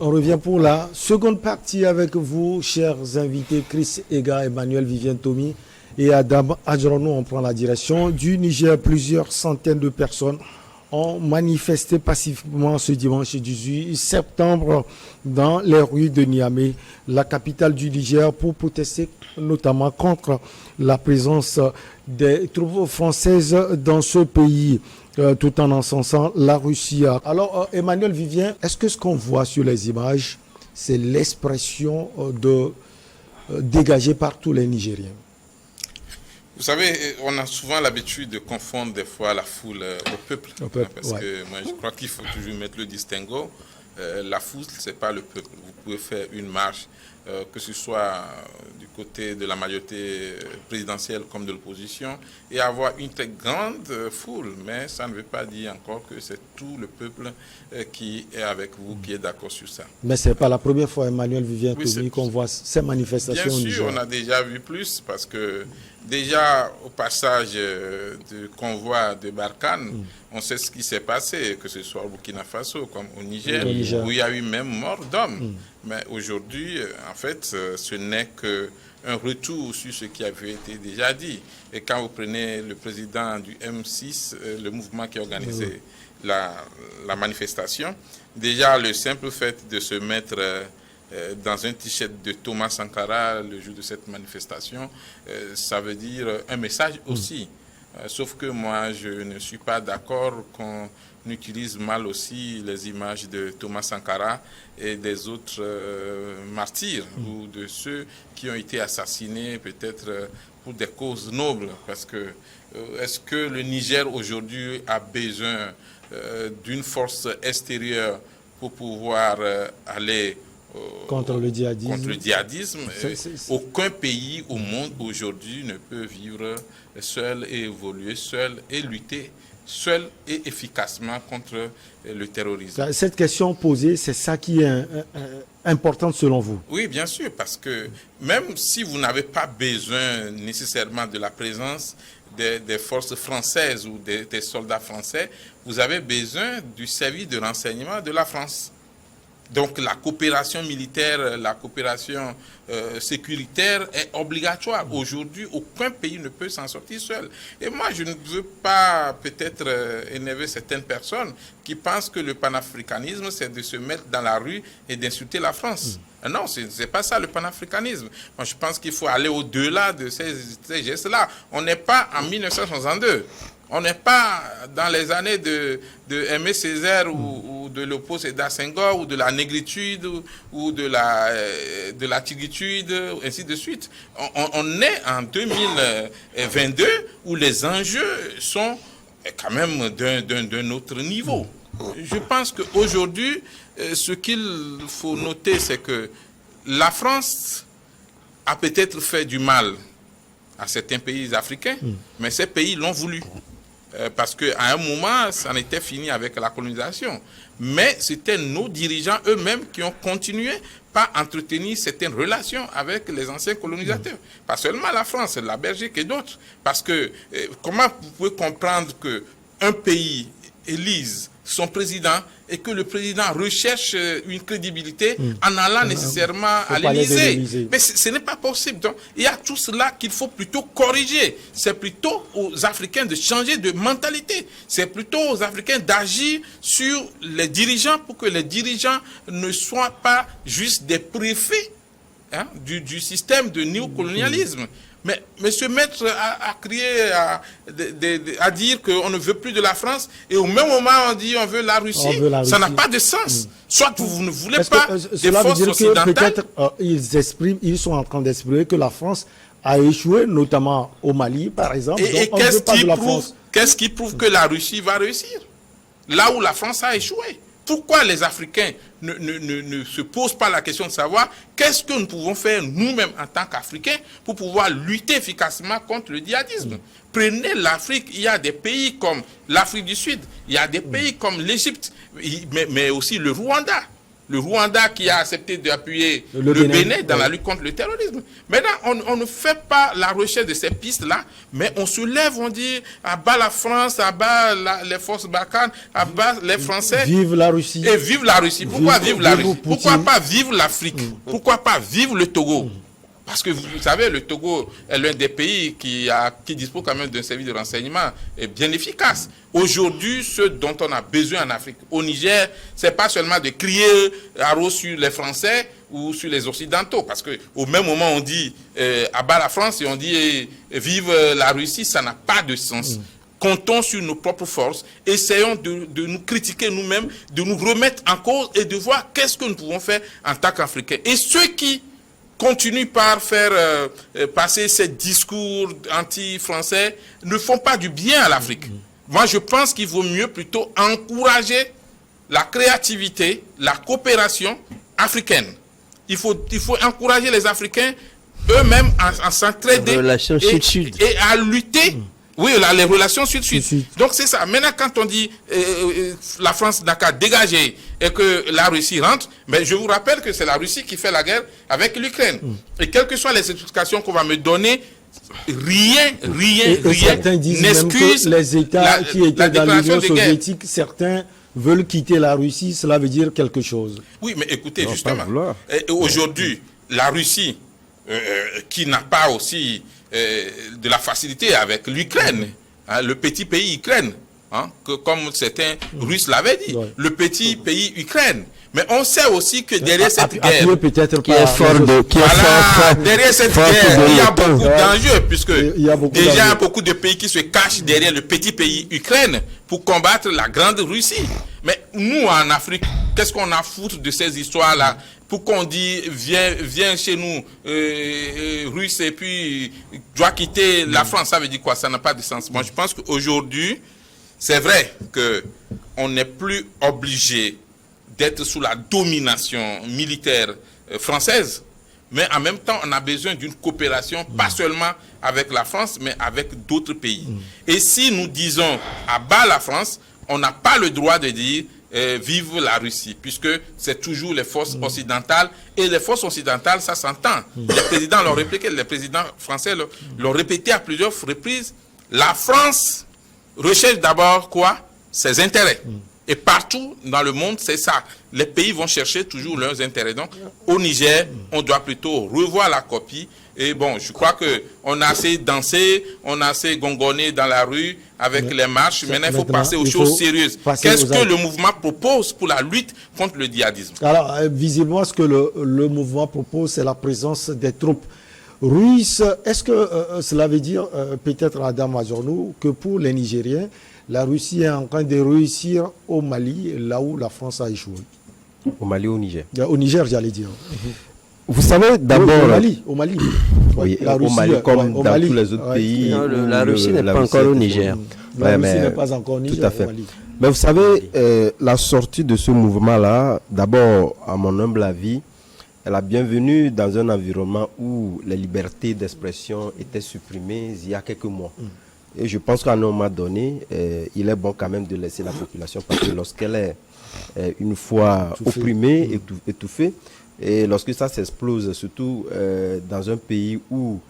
On revient pour la seconde partie avec vous, chers invités, Chris Ega, Emmanuel Vivien Tomi et Adam Adjrono. On prend la direction du Niger. Plusieurs centaines de personnes ont manifesté pacifiquement ce dimanche 18 septembre dans les rues de Niamey, la capitale du Niger, pour protester notamment contre la présence des troupes françaises dans ce pays, tout en encensant la Russie. Alors, Emmanuel Vivien, est-ce que ce qu'on voit sur les images, c'est l'expression dégagée par tous les Nigériens? Vous savez, on a souvent l'habitude de confondre des fois la foule au peuple. Parce que moi, je crois qu'il faut toujours mettre le distinguo. La foule, ce n'est pas le peuple. Vous pouvez faire une marche, que ce soit du côté de la majorité présidentielle comme de l'opposition, et avoir une très grande foule. Mais ça ne veut pas dire encore que c'est tout le peuple qui est avec vous, qui est d'accord sur ça. Mais ce n'est pas la première fois, Emmanuel Vivien Tomi, qu'on voit ces manifestations. Bien sûr, on a déjà vu plus, parce que déjà au passage du convoi de Barkhane, on sait ce qui s'est passé, que ce soit au Burkina Faso comme au Niger, où il y a eu même mort d'hommes. Mais aujourd'hui, en fait, ce n'est qu'un retour sur ce qui avait été déjà dit. Et quand vous prenez le président du M6, le mouvement qui a organisé la manifestation, déjà le simple fait de se mettre dans un t-shirt de Thomas Sankara le jour de cette manifestation, ça veut dire un message aussi. Sauf que moi, je ne suis pas d'accord qu'on utilise mal aussi les images de Thomas Sankara et des autres martyrs ou de ceux qui ont été assassinés peut-être pour des causes nobles. Parce que est-ce que le Niger aujourd'hui a besoin d'une force extérieure pour pouvoir aller contre le djihadisme. Contre le djihadisme. Aucun pays au monde aujourd'hui ne peut vivre seul et évoluer seul et lutter seul et efficacement contre le terrorisme. Cette question posée, c'est ça qui est important selon vous? Oui, bien sûr, parce que même si vous n'avez pas besoin nécessairement de la présence des forces françaises ou des soldats français, vous avez besoin du service de renseignement de la France. Donc la coopération militaire, la coopération sécuritaire est obligatoire. Aujourd'hui, aucun pays ne peut s'en sortir seul. Et moi, je ne veux pas peut-être énerver certaines personnes qui pensent que le panafricanisme, c'est de se mettre dans la rue et d'insulter la France. Non, ce n'est pas ça le panafricanisme. Moi, je pense qu'il faut aller au-delà de ces gestes-là. On n'est pas en 1962. On n'est pas dans les années de Aimé Césaire ou de Léopold Sédar Senghor ou de la négritude ou de la tigritude, ainsi de suite. On est en 2022 où les enjeux sont quand même d'un autre niveau. Je pense qu'aujourd'hui, ce qu'il faut noter, c'est que la France a peut-être fait du mal à certains pays africains, mais ces pays l'ont voulu. Parce qu'à un moment, ça en était fini avec la colonisation. Mais c'était nos dirigeants eux-mêmes qui ont continué par entretenir certaines relations avec les anciens colonisateurs. Pas seulement la France, la Belgique et d'autres. Parce que comment vous pouvez comprendre qu'un pays élise son président et que le président recherche une crédibilité en allant nécessairement à l'Élysée. Mais ce n'est pas possible. Donc, il y a tout cela qu'il faut plutôt corriger. C'est plutôt aux Africains de changer de mentalité. C'est plutôt aux Africains d'agir sur les dirigeants pour que les dirigeants ne soient pas juste des préfets du système de néocolonialisme. Mais se mettre à crier, à dire qu'on ne veut plus de la France, et au même moment on dit on veut la Russie, ça n'a pas de sens. Soit vous ne voulez pas des forces occidentales. Peut-être ils sont en train d'exprimer que la France a échoué, notamment au Mali, par exemple. Et qu'est-ce qui prouve que la Russie va réussir? Là où la France a échoué. Pourquoi les Africains ne se posent pas la question de savoir qu'est-ce que nous pouvons faire nous-mêmes en tant qu'Africains pour pouvoir lutter efficacement contre le djihadisme? Prenez l'Afrique, il y a des pays comme l'Afrique du Sud, il y a des pays comme l'Égypte, mais aussi le Rwanda. le Rwanda qui a accepté d'appuyer le Bénin dans la lutte contre le terrorisme. Maintenant, on ne fait pas la recherche de ces pistes-là, mais on se lève, on dit à bas la France, à bas les forces Barkhane, à bas les Français. Vive la Russie. Et vive la Russie. Pourquoi vive la Russie? Pourquoi pas vivre l'Afrique? Pourquoi pas vivre le Togo? Parce que vous savez, le Togo est l'un des pays qui dispose quand même d'un service de renseignement bien efficace. Aujourd'hui, ce dont on a besoin en Afrique, au Niger, c'est pas seulement de crier haro sur les Français ou sur les Occidentaux. Parce qu'au même moment, on dit à bas la France et on dit vive la Russie, ça n'a pas de sens. Comptons sur nos propres forces, essayons de nous critiquer nous-mêmes, de nous remettre en cause et de voir qu'est-ce que nous pouvons faire en tant qu'Africains. Et ceux qui continuent par faire passer ces discours anti-français ne font pas du bien à l'Afrique. Moi, je pense qu'il vaut mieux plutôt encourager la créativité, la coopération africaine. Il faut encourager les Africains eux-mêmes à s'entraider et à lutter. Oui, les relations sud-sud. Donc c'est ça. Maintenant, quand on dit la France n'a qu'à dégager et que la Russie rentre, mais je vous rappelle que c'est la Russie qui fait la guerre avec l'Ukraine. Et quelles que soient les explications qu'on va me donner, rien n'excuse les États qui étaient dans l'Union soviétique, certains veulent quitter la Russie, cela veut dire quelque chose. Oui, mais écoutez, justement, aujourd'hui, la Russie, qui n'a pas aussi de la facilité avec l'Ukraine, le petit pays Ukraine, comme certains Russes l'avaient dit, le petit pays Ukraine. Mais on sait aussi que derrière cette guerre, derrière cette guerre, il y a beaucoup d'enjeux, puisque déjà beaucoup de pays qui se cachent derrière le petit pays Ukraine pour combattre la grande Russie. Mais nous, en Afrique, qu'est-ce qu'on a à foutre de ces histoires-là? Pourquoi on dit viens chez nous, Russe, et puis doit quitter la France? Ça veut dire quoi? Ça n'a pas de sens. Moi, je pense qu'aujourd'hui, c'est vrai qu'on n'est plus obligé d'être sous la domination militaire française, mais en même temps, on a besoin d'une coopération, pas seulement avec la France, mais avec d'autres pays. Et si nous disons à bas la France, on n'a pas le droit de dire vive la Russie, puisque c'est toujours les forces occidentales, et les forces occidentales, ça s'entend. Les présidents l'ont répété, les présidents français l'ont répété à plusieurs reprises. La France recherche d'abord quoi? Ses intérêts. Et partout dans le monde, c'est ça. Les pays vont chercher toujours leurs intérêts. Donc, au Niger, on doit plutôt revoir la copie. Et bon, je crois qu'on a assez dansé, on a assez gongonné dans la rue avec les marches. Maintenant, il faut passer aux choses sérieuses. Qu'est-ce que le mouvement propose pour la lutte contre le djihadisme? Alors, visiblement, ce que le mouvement propose, c'est la présence des troupes russes. Est-ce que cela veut dire, peut-être Adam Azornou, que pour les Nigériens, la Russie est en train de réussir au Mali, là où la France a échoué? Au Mali, au Niger. Au Niger, j'allais dire. Vous savez, d'abord... Au Mali. Oui, au Mali, comme dans tous les autres pays. Non, la Russie n'est pas encore au Niger. La Russie n'est pas encore au Niger. Tout à fait. Mais vous savez, la sortie de ce mouvement-là, d'abord, à mon humble avis, elle a bienvenue dans un environnement où les libertés d'expression étaient supprimées il y a quelques mois. Et je pense qu'à un moment donné, il est bon quand même de laisser la population, parce que lorsqu'elle est une fois opprimée, étouffée, et lorsque ça s'explose, surtout dans un pays où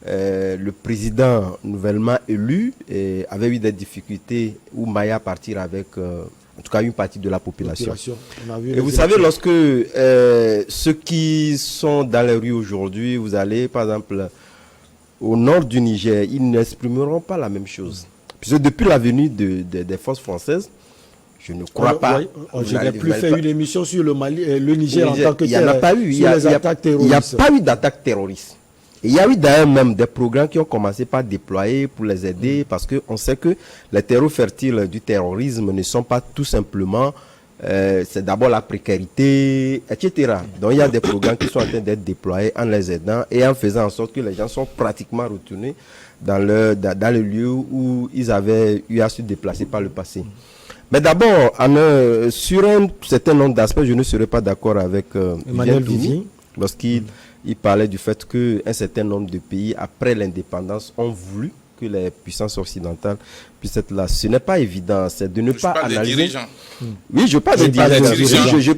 le président nouvellement élu avait eu des difficultés, où Maya partir avec, en tout cas, une partie de la population. Et vous savez, lorsque ceux qui sont dans les rues aujourd'hui, vous allez, par exemple, au nord du Niger, ils n'exprimeront pas la même chose. Puisque depuis la venue des forces françaises, je ne crois pas. Je n'ai plus fait une émission sur le Mali, le Niger en tant que tel. Il n'y en a pas eu. Il n'y a pas eu d'attaque terroriste. Et il y a eu d'ailleurs même des programmes qui ont commencé par déployer pour les aider, parce qu'on sait que les terreaux fertiles du terrorisme ne sont pas tout simplement, c'est d'abord la précarité, etc. Donc il y a des programmes qui sont en train d'être déployés en les aidant et en faisant en sorte que les gens sont pratiquement retournés dans le lieu où ils avaient eu à se déplacer par le passé. Mais d'abord, sur un certain nombre d'aspects, je ne serais pas d'accord avec Emmanuel Vivi lorsqu'il parlait du fait qu'un certain nombre de pays, après l'indépendance, ont voulu que les puissances occidentales puissent être là. Ce n'est pas évident, c'est de ne pas analyser. Des dirigeants. Oui, je parle des dirigeants.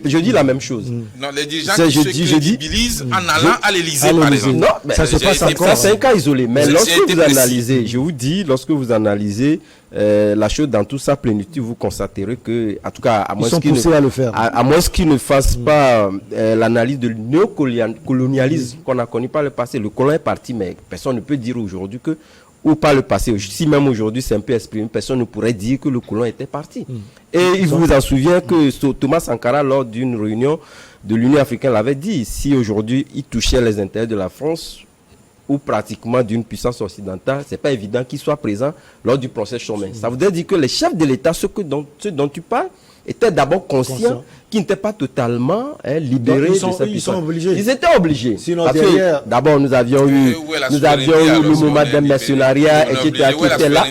Je dis la même chose. Non, les dirigeants qui se crédibilisent en allant à l'Élysée, par exemple. Non, mais ça se passe encore. Ça, c'est un cas isolé. Mais lorsque vous analysez, je vous dis, lorsque vous analysez la chose dans toute sa plénitude, vous constaterez que, en tout cas, à moins qu'ils ne fassent pas l'analyse de néocolonialisme qu'on a connu par le passé. Le colon est parti, mais personne ne peut dire aujourd'hui que, ou par le passé, si même aujourd'hui c'est un peu exprimé, personne ne pourrait dire que le colon était parti. Et il vous en souvient que Thomas Sankara, lors d'une réunion de l'Union africaine, l'avait dit, si aujourd'hui il touchait les intérêts de la France, ou pratiquement d'une puissance occidentale, c'est pas évident qu'il soit présent lors du procès Chomé. Ça voudrait dire que les chefs de l'État, ceux dont tu parles, étaient d'abord conscients qu'ils n'étaient pas totalement libérés de cette puissance. Ils étaient obligés. Sinon, parce derrière... que d'abord nous avions eu le mouvement d'un mercenariat et qui était là,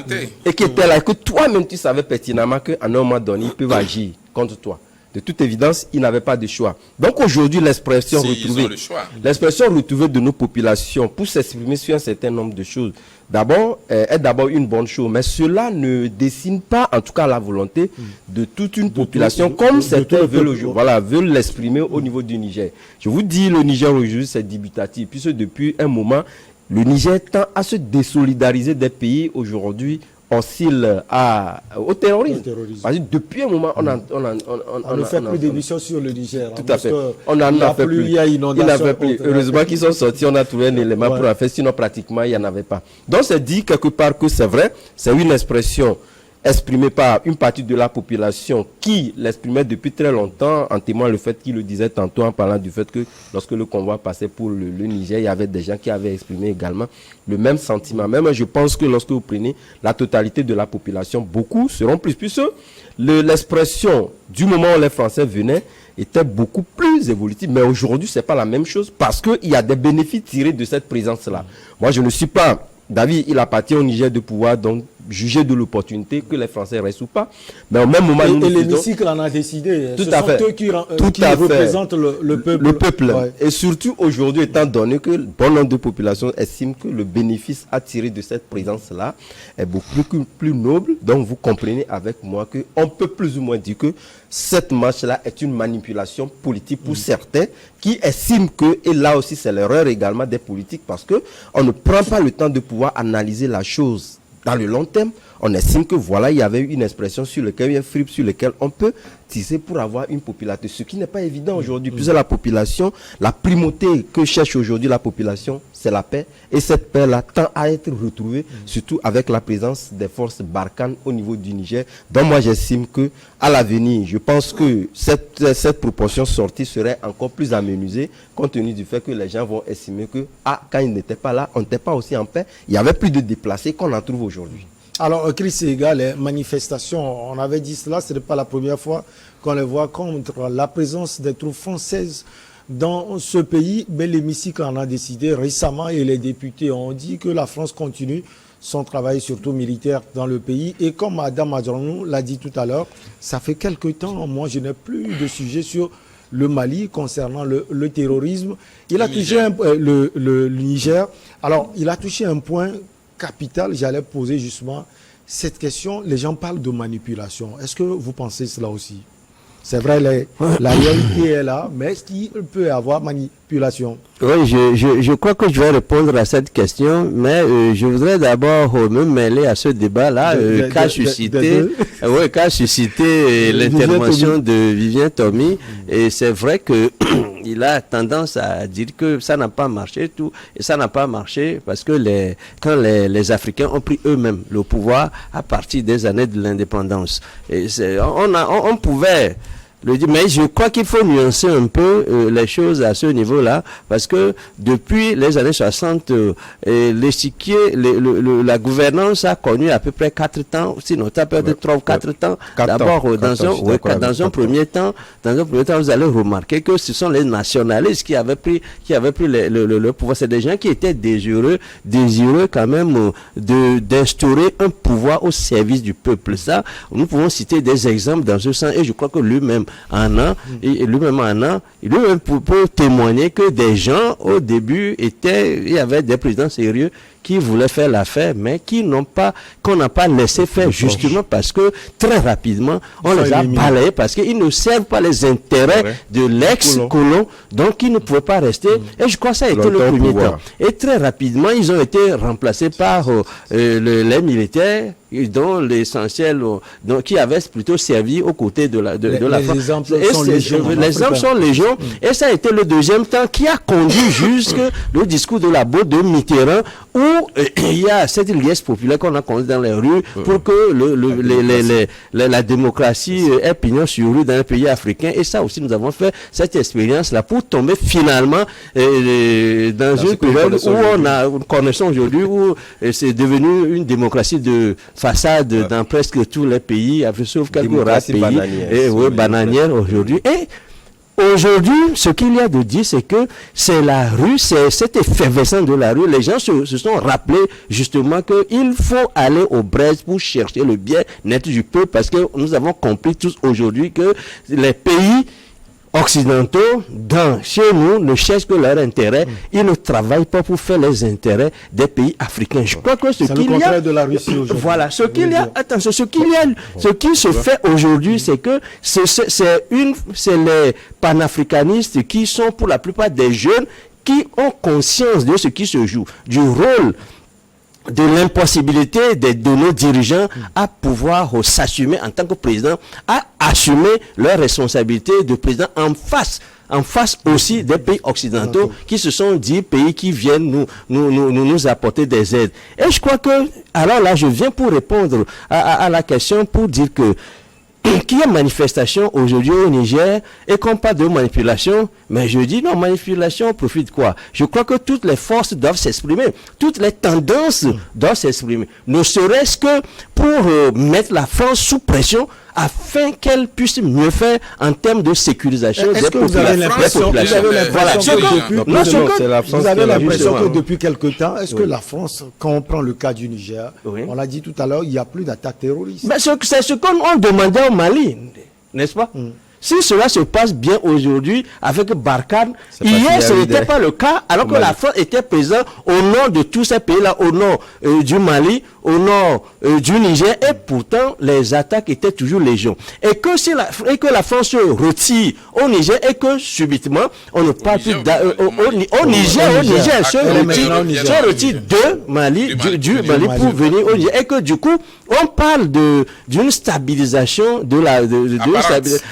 et que toi-même tu savais pertinemment qu'à un moment donné, ils peuvent agir contre toi. De toute évidence, ils n'avaient pas de choix. Donc aujourd'hui, l'expression retrouvée de nos populations pour s'exprimer sur un certain nombre de choses, est d'abord une bonne chose. Mais cela ne dessine pas, en tout cas, la volonté de toute une population, comme certains veulent l'exprimer au niveau du Niger. Je vous dis, le Niger aujourd'hui, c'est dubitatif, puisque depuis un moment, le Niger tend à se désolidariser des pays aujourd'hui oscille au terrorisme. Parce que depuis un moment, on ne fait plus d'émissions sur le Niger. Tout à fait. On n'en a fait plus. Il n'avait plus. Heureusement qu'ils sont sortis, on a trouvé un élément pour en faire, sinon pratiquement il n'y en avait pas. Donc c'est dit quelque part que c'est vrai, c'est une expression exprimée par une partie de la population qui l'exprimait depuis très longtemps, en témoignant le fait qu'il le disait tantôt en parlant du fait que lorsque le convoi passait pour le Niger, il y avait des gens qui avaient exprimé également le même sentiment. Même je pense que lorsque vous prenez la totalité de la population, beaucoup seront plus, puisque l'expression du moment où les Français venaient était beaucoup plus évolutive. Mais aujourd'hui, c'est pas la même chose parce qu'il y a des bénéfices tirés de cette présence-là. Moi, je ne suis pas... David, il appartient au Niger de pouvoir donc juger de l'opportunité que les Français restent ou pas. Mais au même moment, l'hémicycle en a décidé. Tout à fait. Eux qui représentent le peuple. Le peuple. Ouais. Et surtout aujourd'hui, étant donné que bon nombre de populations estiment que le bénéfice à tirer de cette présence-là est beaucoup plus noble. Donc vous comprenez avec moi qu'on peut plus ou moins dire que cette marche-là est une manipulation politique pour certains qui estiment que, et là aussi c'est l'erreur également des politiques, parce que on ne prend pas le temps de pouvoir analyser la chose dans le long terme. On estime que voilà, il y avait une expression sur laquelle il y a un fripe sur lequel on peut tisser pour avoir une popularité, ce qui n'est pas évident aujourd'hui. Puisque la population, la primauté que cherche aujourd'hui la population, c'est la paix. Et cette paix-là tend à être retrouvée, surtout avec la présence des forces Barkhane au niveau du Niger. Donc moi, j'estime que à l'avenir, je pense que cette proportion sortie serait encore plus amenuisée, compte tenu du fait que les gens vont estimer que quand ils n'étaient pas là, on n'était pas aussi en paix. Il y avait plus de déplacés qu'on en trouve aujourd'hui. Alors, Chris Ega, les manifestations, on avait dit cela, ce n'est pas la première fois qu'on les voit contre la présence des troupes françaises dans ce pays. Mais l'hémicycle en a décidé récemment et les députés ont dit que la France continue son travail, surtout militaire, dans le pays. Et comme Mme Adjaranou l'a dit tout à l'heure, ça fait quelque temps, moi je n'ai plus de sujet sur le Mali concernant le terrorisme. Il a touché le Niger. Alors, il a touché un point capital, j'allais poser justement cette question. Les gens parlent de manipulation. Est-ce que vous pensez cela aussi? C'est vrai, la réalité est là, mais est-ce qu'il peut y avoir manipulation? Oui, je crois que je vais répondre à cette question, mais je voudrais d'abord me mêler à ce débat-là qu'a suscité l'intervention de Vivien Tomi. Et c'est vrai que il a tendance à dire que ça n'a pas marché, tout, et ça n'a pas marché parce que quand les Africains ont pris eux-mêmes le pouvoir à partir des années de l'indépendance. Et on pouvait le dire, mais je crois qu'il faut nuancer un peu les choses à ce niveau-là, parce que depuis les années 60, la gouvernance a connu à peu près 4 temps, sinon peut-être 3 ou 4 temps. D'abord, dans un premier temps, vous allez remarquer que ce sont les nationalistes qui avaient pris le pouvoir. C'est des gens qui étaient désireux quand même d'instaurer un pouvoir au service du peuple. Ça, nous pouvons citer des exemples dans ce sens, et je crois que lui-même pour témoigner que des gens au début il y avait des présidents sérieux qui voulaient faire l'affaire, mais qu'on n'a pas laissé faire, justement parce que très rapidement, on les a balayés parce qu'ils ne servent pas les intérêts de l'ex-colon, donc ils ne pouvaient pas rester. Et je crois que ça a été le premier temps. Et très rapidement, ils ont été remplacés par les militaires, dont l'essentiel, qui avaient plutôt servi aux côtés de la France. Les exemples sont légion. Les exemples sont légion. Et ça a été le deuxième temps qui a conduit jusque le discours de la Botte de Mitterrand, où il y a cette liesse populaire qu'on a conduite dans les rues pour que la démocratie ait pignon sur rue dans les pays africains. Et ça aussi, nous avons fait cette expérience-là pour tomber finalement dans une période où nous connaissons aujourd'hui, où c'est devenu une démocratie de façade dans presque tous les pays, sauf quelques rares pays, bananière aujourd'hui. Et aujourd'hui, ce qu'il y a de dire, c'est que c'est la rue, c'est cette effervescence de la rue. Les gens se sont rappelés justement qu'il faut aller au Brest pour chercher le bien-être du peuple, parce que nous avons compris tous aujourd'hui que les pays occidentaux, chez nous, ne cherchent que leur intérêt. Ils ne travaillent pas pour faire les intérêts des pays africains. Je crois que ce contraire de la Russie aujourd'hui. Voilà, ce qui se fait aujourd'hui, c'est que c'est les panafricanistes qui sont pour la plupart des jeunes qui ont conscience de ce qui se joue, du rôle, de l'impossibilité de nos dirigeants à pouvoir s'assumer en tant que président, à assumer leurs responsabilités de président en face aussi des pays occidentaux qui se sont dit pays qui viennent nous apporter des aides. Et je crois que, alors là, je viens pour répondre à la question pour dire que qu'il y a manifestation aujourd'hui au Niger et qu'on parle de manipulation, mais je dis non, manipulation profite quoi? Je crois que toutes les forces doivent s'exprimer, toutes les tendances doivent s'exprimer, ne serait-ce que pour mettre la France sous pression afin qu'elle puisse mieux faire en termes de sécurisation des populations. Vous avez l'impression que depuis quelque temps, est-ce que la France, quand on prend le cas du Niger, on l'a dit tout à l'heure, il n'y a plus d'attaques terroristes? Mais c'est ce qu'on demandait au Mali, n'est-ce pas? Si cela se passe bien aujourd'hui avec Barkhane, hier ce n'était pas le cas, alors que la France était présente au nord de tous ces pays-là, au nord du Mali, au nord du Niger, et pourtant les attaques étaient toujours légion. Et que la France se retire au Niger et que subitement on ne parle plus au Niger se retire de Mali, du Mali pour venir au Niger, et que du coup on parle d'une stabilisation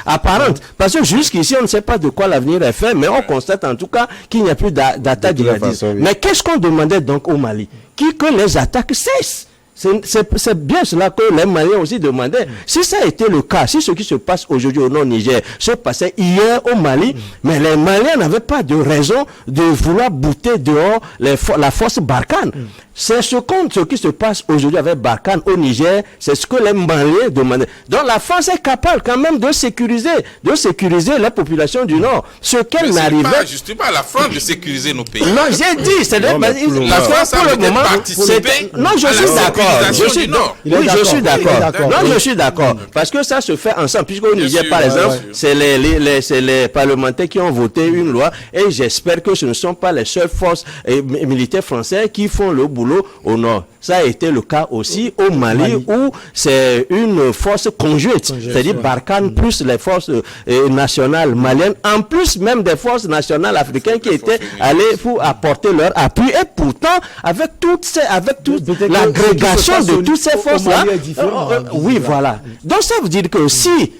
apparente. Parce que jusqu'ici, on ne sait pas de quoi l'avenir est fait, mais on constate en tout cas qu'il n'y a plus d'attaque djihadiste. Mais qu'est-ce qu'on demandait donc au Mali? Que les attaques cessent. C'est bien cela que les Maliens aussi demandaient. Si ça a été le cas, si ce qui se passe aujourd'hui au Nord-Niger se passait hier au Mali, mais les Maliens n'avaient pas de raison de vouloir bouter dehors la force Barkhane. C'est ce qui se passe aujourd'hui avec Barkhane au Niger, c'est ce que les Maliens demandaient. Donc la France est capable quand même de sécuriser la population du Nord. Ce qu'elle n'arrivait pas. Justement, la France de sécuriser nos pays. Non, j'ai dit, c'est la France pour le moment. Non, je suis d'accord. Je suis d'accord. Parce que ça se fait ensemble. Puisqu'au Niger, par exemple, c'est les parlementaires qui ont voté une loi. Et j'espère que ce ne sont pas les seules forces militaires françaises qui font le boulot au Nord. Ça a été le cas aussi au Mali, où c'est une force conjointe. C'est-à-dire Barkhane plus les forces nationales maliennes, en plus même des forces nationales africaines qui étaient allées pour apporter leur appui. Et pourtant, avec toute l'agrégation de toutes ces forces-là, oui, voilà. Donc ça veut dire que si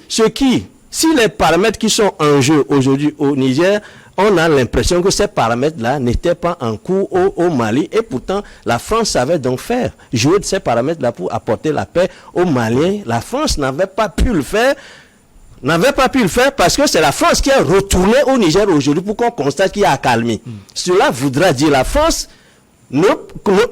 les paramètres qui sont en jeu aujourd'hui au Niger, on a l'impression que ces paramètres-là n'étaient pas en cours au Mali, et pourtant la France savait donc jouer de ces paramètres-là pour apporter la paix aux Maliens. La France n'avait pas pu le faire parce que c'est la France qui est retournée au Niger aujourd'hui pour qu'on constate qu'il y a accalmie. Cela voudra dire la France ne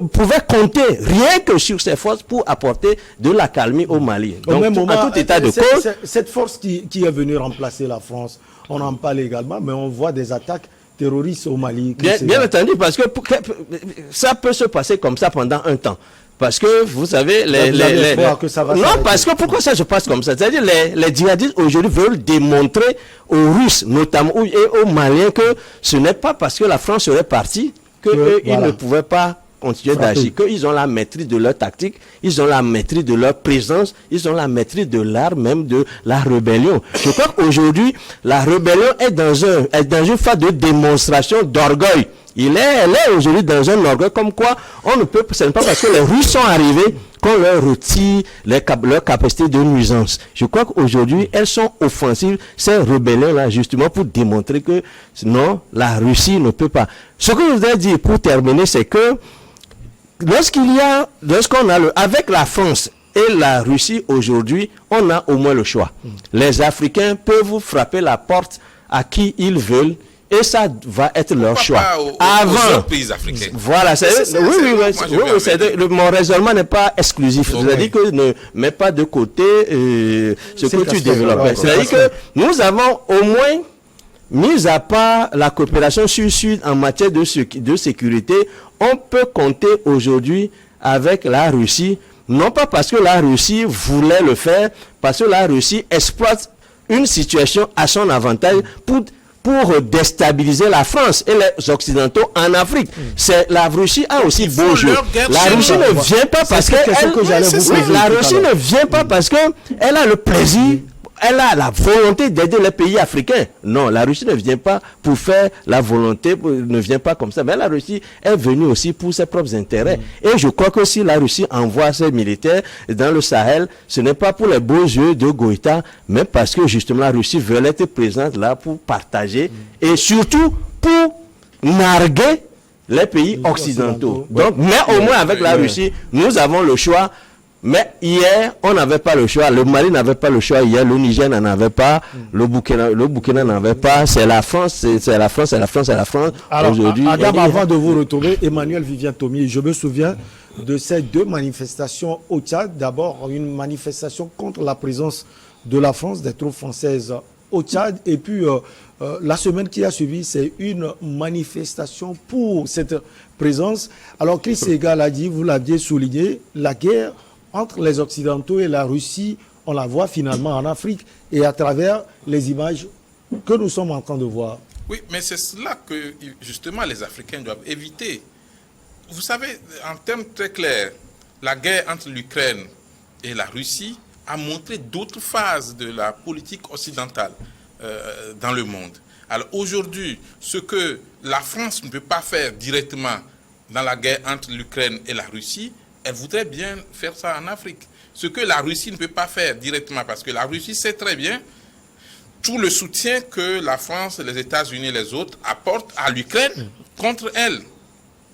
pouvait compter rien que sur ses forces pour apporter de l'accalmie au Mali. Donc, au même moment, en tout état de cause, cette force qui est venue remplacer la France, on en parle également, mais on voit des attaques terroristes au Mali. Bien entendu, parce que ça peut se passer comme ça pendant un temps. Parce que, vous savez, parce que pourquoi ça se passe comme ça? C'est-à-dire, les djihadistes aujourd'hui veulent démontrer aux Russes, notamment, et aux Maliens, que ce n'est pas parce que la France serait partie qu'ils ne pouvaient pas continuer d'agir, qu'ils ont la maîtrise de leur tactique, ils ont la maîtrise de leur présence, ils ont la maîtrise de l'art même de la rébellion. Je crois qu'aujourd'hui, la rébellion est dans une phase de démonstration d'orgueil. Elle est aujourd'hui dans un orgueil comme quoi on ne peut, ce n'est pas parce que les Russes sont arrivés qu'on leur retire leur capacité de nuisance. Je crois qu'aujourd'hui, elles sont offensives, ces rébellions-là, justement pour démontrer que non, la Russie ne peut pas. Ce que je voudrais dire pour terminer, c'est que lorsqu'on a avec la France et la Russie aujourd'hui, on a au moins le choix. Les Africains peuvent frapper la porte à qui ils veulent. Et ça va être leur choix. Avant. Aux pays africains. Voilà. Mon raisonnement n'est pas exclusif. C'est-à-dire que ne mets pas de côté ce que tu développes. C'est-à-dire que nous avons au moins, mis à part la coopération sud-sud en matière de sécurité, on peut compter aujourd'hui avec la Russie. Non pas parce que la Russie voulait le faire, parce que la Russie exploite une situation à son avantage pour déstabiliser la France et les Occidentaux en Afrique. La Russie a aussi beau jeu. La Russie ne vient pas parce qu'elle a le plaisir, elle a la volonté d'aider les pays africains. Non, la Russie ne vient pas pour faire la volonté, ne vient pas comme ça. Mais la Russie est venue aussi pour ses propres intérêts. Et je crois que si la Russie envoie ses militaires dans le Sahel, ce n'est pas pour les beaux yeux de Goïta, mais parce que justement la Russie veut être présente là pour partager et surtout pour narguer les pays occidentaux. Donc, mais au moins avec la Russie, nous avons le choix. Mais hier, on n'avait pas le choix. Le Mali n'avait pas le choix hier. Le Niger n'en avait pas. Le Burkina n'en avait pas. C'est la France, c'est la France. Alors, aujourd'hui, Adam, avant de vous retrouver, Emmanuel Vivien Tomi, je me souviens de ces deux manifestations au Tchad. D'abord, une manifestation contre la présence de la France, des troupes françaises au Tchad. Et puis, la semaine qui a suivi, c'est une manifestation pour cette présence. Alors, Chris Ega l'a dit, vous l'aviez souligné, la guerre entre les Occidentaux et la Russie, on la voit finalement en Afrique et à travers les images que nous sommes en train de voir. Oui, mais c'est cela que justement les Africains doivent éviter. Vous savez, en termes très clairs, la guerre entre l'Ukraine et la Russie a montré d'autres phases de la politique occidentale dans le monde. Alors aujourd'hui, ce que la France ne peut pas faire directement dans la guerre entre l'Ukraine et la Russie, elle voudrait bien faire ça en Afrique. Ce que la Russie ne peut pas faire directement, parce que la Russie sait très bien tout le soutien que la France, les États-Unis et les autres apportent à l'Ukraine contre elle.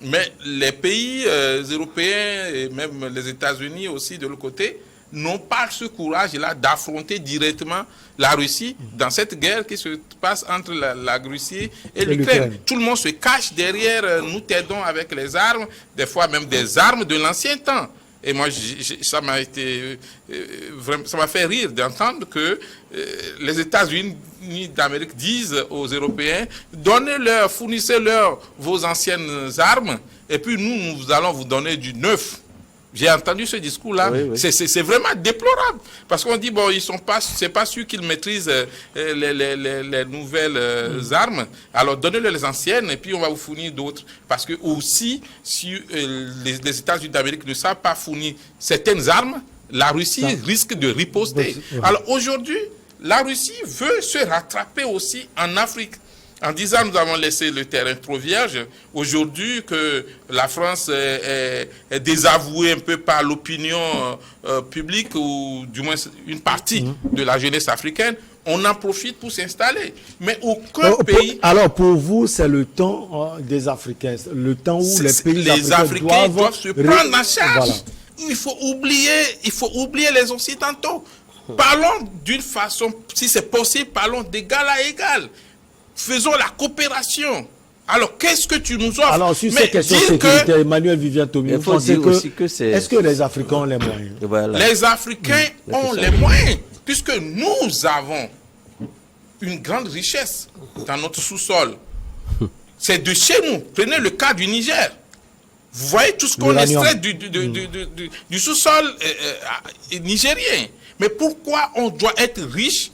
Mais les pays européens et même les États-Unis aussi de l'autre côté n'ont pas ce courage-là d'affronter directement la Russie dans cette guerre qui se passe entre la Russie et l'Ukraine. Tout le monde se cache derrière, nous t'aidons avec les armes, des fois même des armes de l'ancien temps. Et moi, ça m'a fait rire d'entendre que les États-Unis d'Amérique disent aux Européens, donnez-leur, fournissez-leur vos anciennes armes, et puis nous allons vous donner du neuf. J'ai entendu ce discours-là. Oui, oui. C'est vraiment déplorable. Parce qu'on dit, bon, c'est pas sûr qu'ils maîtrisent les nouvelles armes. Alors, donnez-leur les anciennes et puis on va vous fournir d'autres. Parce que aussi, si les États-Unis d'Amérique ne savent pas fournir certaines armes, la Russie risque de riposter. Alors, aujourd'hui, la Russie veut se rattraper aussi en Afrique. En disant nous avons laissé le terrain trop vierge, aujourd'hui que la France est désavouée un peu par l'opinion publique ou du moins une partie de la jeunesse africaine, on en profite pour s'installer. Mais aucun pays... Alors pour vous, c'est le temps des Africains, le temps où les pays africains doivent se prendre en charge. Voilà. Il faut oublier les Occidentaux. Parlons d'une façon, si c'est possible, parlons d'égal à égal. Faisons la coopération. Alors, qu'est-ce que tu nous offres? Alors, sur ces questions de sécurité, Emmanuel Vivien Tomi, vous pensez est-ce que les Africains ont les moyens? Voilà. Les Africains ont les moyens, puisque nous avons une grande richesse dans notre sous-sol. C'est de chez nous. Prenez le cas du Niger. Vous voyez tout ce qu'on extrait du sous-sol nigérien. Mais pourquoi on doit être riche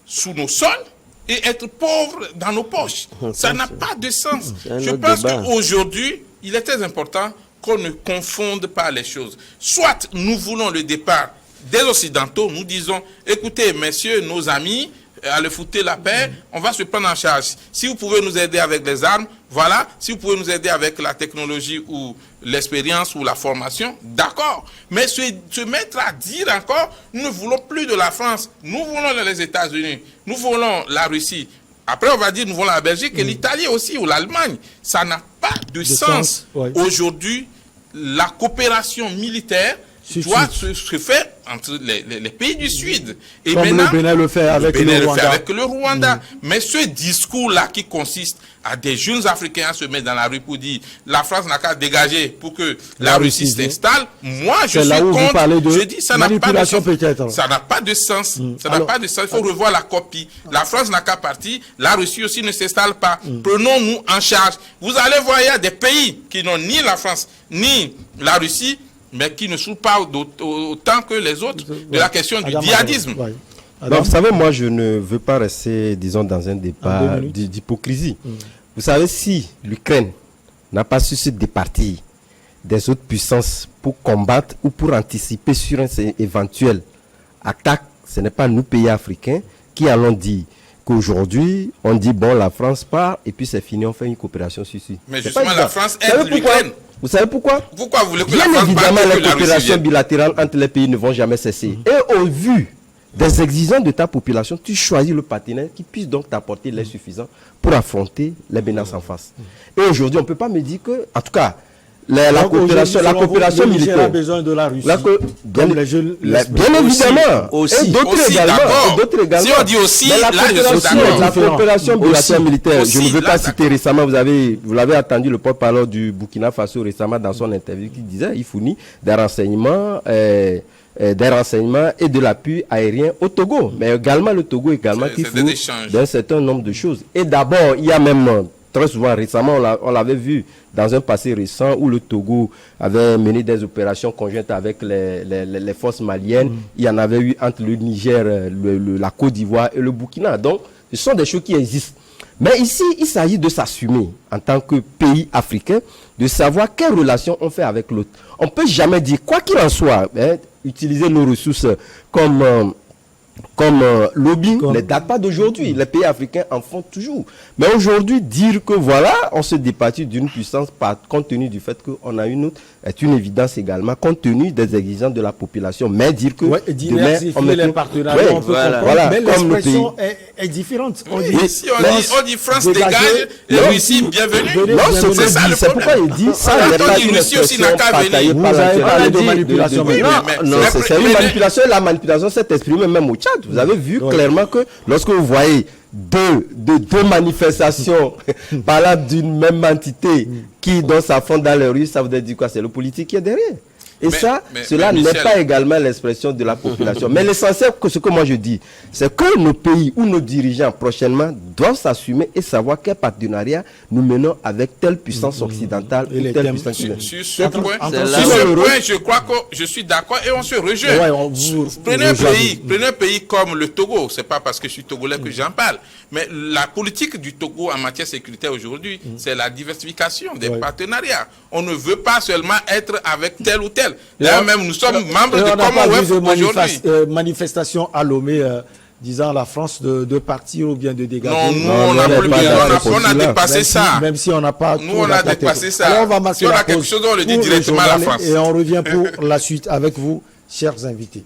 sous nos sols et être pauvre dans nos poches? Ça n'a pas de sens. Je pense qu'aujourd'hui, il est très important qu'on ne confonde pas les choses. Soit nous voulons le départ des Occidentaux, nous disons, écoutez, messieurs, nos amis, à le foutre la paix, on va se prendre en charge. Si vous pouvez nous aider avec les armes, voilà. Si vous pouvez nous aider avec la technologie ou l'expérience ou la formation, d'accord. Mais se mettre à dire encore, nous ne voulons plus de la France, nous voulons les États-Unis, nous voulons la Russie. Après, on va dire, nous voulons la Belgique et l'Italie aussi, ou l'Allemagne. Ça n'a pas de sens. Ouais. Aujourd'hui, la coopération militaire doit se faire entre les pays du Sud. Et comme maintenant, le Bénin le fait avec le Rwanda. Mais ce discours-là qui consiste à des jeunes Africains à se mettre dans la rue pour dire la France n'a qu'à dégager pour que la Russie s'installe, moi je suis contre. Je dis ça n'a pas de sens. Ça n'a pas de sens. Ça n'a pas de sens. Il faut revoir la copie. La France n'a qu'à partir. La Russie aussi ne s'installe pas. Prenons-nous en charge. Vous allez voir, il y a des pays qui n'ont ni la France ni la Russie, mais qui ne souffrent pas autant que les autres de la question du djihadisme. Donc, vous savez, moi, je ne veux pas rester, disons, dans un débat d'hypocrisie. Vous savez, si l'Ukraine n'a pas su se départir des autres puissances pour combattre ou pour anticiper sur une éventuelle attaque, ce n'est pas nous, pays africains, qui allons dire qu'aujourd'hui, on dit, bon, la France part, et puis c'est fini, on fait une coopération sur ci. Mais justement, la France aide l'Ukraine. Vous savez pourquoi? Pourquoi vous voulez que bien la France évidemment, les coopérations bilatérales entre les pays ne vont jamais cesser. Et au vu des exigences de ta population, tu choisis le partenaire qui puisse donc t'apporter l'aide suffisante pour affronter les menaces en face. Et aujourd'hui, on ne peut pas me dire que, en tout cas, la coopération militaire a besoin de la Russie. Bien évidemment. Aussi, et d'autres également. Si on dit aussi, la coopération bilatérale militaire, je ne veux pas citer récemment, vous l'avez entendu le porte-parole du Burkina Faso récemment dans son interview qui disait il fournit des renseignements et de l'appui aérien au Togo. Mais également le Togo qui fournit d'un certain nombre de choses. Et d'abord, il y a même très souvent, récemment, on l'avait vu dans un passé récent où le Togo avait mené des opérations conjointes avec les forces maliennes. Il y en avait eu entre le Niger, la Côte d'Ivoire et le Burkina. Donc, ce sont des choses qui existent. Mais ici, il s'agit de s'assumer en tant que pays africain, de savoir quelles relations on fait avec l'autre. On ne peut jamais dire, quoi qu'il en soit, utiliser nos ressources comme lobby ne date pas d'aujourd'hui. Les pays africains en font toujours. Mais aujourd'hui, dire que voilà, on se départit d'une puissance compte tenu du fait qu'on a une autre, est une évidence également, compte tenu des exigences de la population. Mais dire que demain, on met les partenariats, on peut comprendre. Mais l'expression est différente. On dit France dégage et Russie bienvenue. Non, c'est pourquoi il dit ça n'est pas une expression partagée par la manipulation. Non, c'est une manipulation. La manipulation s'est exprimée même au Tchad. Vous avez vu clairement que lorsque vous voyez deux manifestations parlant d'une même entité qui s'affrontent dans les rues, ça veut dire quoi? C'est le politique qui est derrière. Et cela n'est pas également l'expression de la population. Mais l'essentiel, ce que moi je dis, c'est que nos pays ou nos dirigeants prochainement doivent s'assumer et savoir quel partenariat nous menons avec telle puissance occidentale ou telle puissance chinoise. Sur ce point, je crois que je suis d'accord et on se rejoint. Prenez un pays comme le Togo. C'est pas parce que je suis togolais que j'en parle. Mais la politique du Togo en matière sécuritaire aujourd'hui, c'est la diversification des partenariats. On ne veut pas seulement être avec tel ou tel. D'ailleurs, même nous sommes membres de Commonwealth aujourd'hui. Manifestation à Lomé disant à la France de partir ou bien de dégager. Non, nous, on a dépassé ça. Même si on n'a pas... Nous, on a dépassé ça. Alors, on va marquer si on a quelque chose, on le dit directement à la France. Et on revient pour la suite avec vous, chers invités.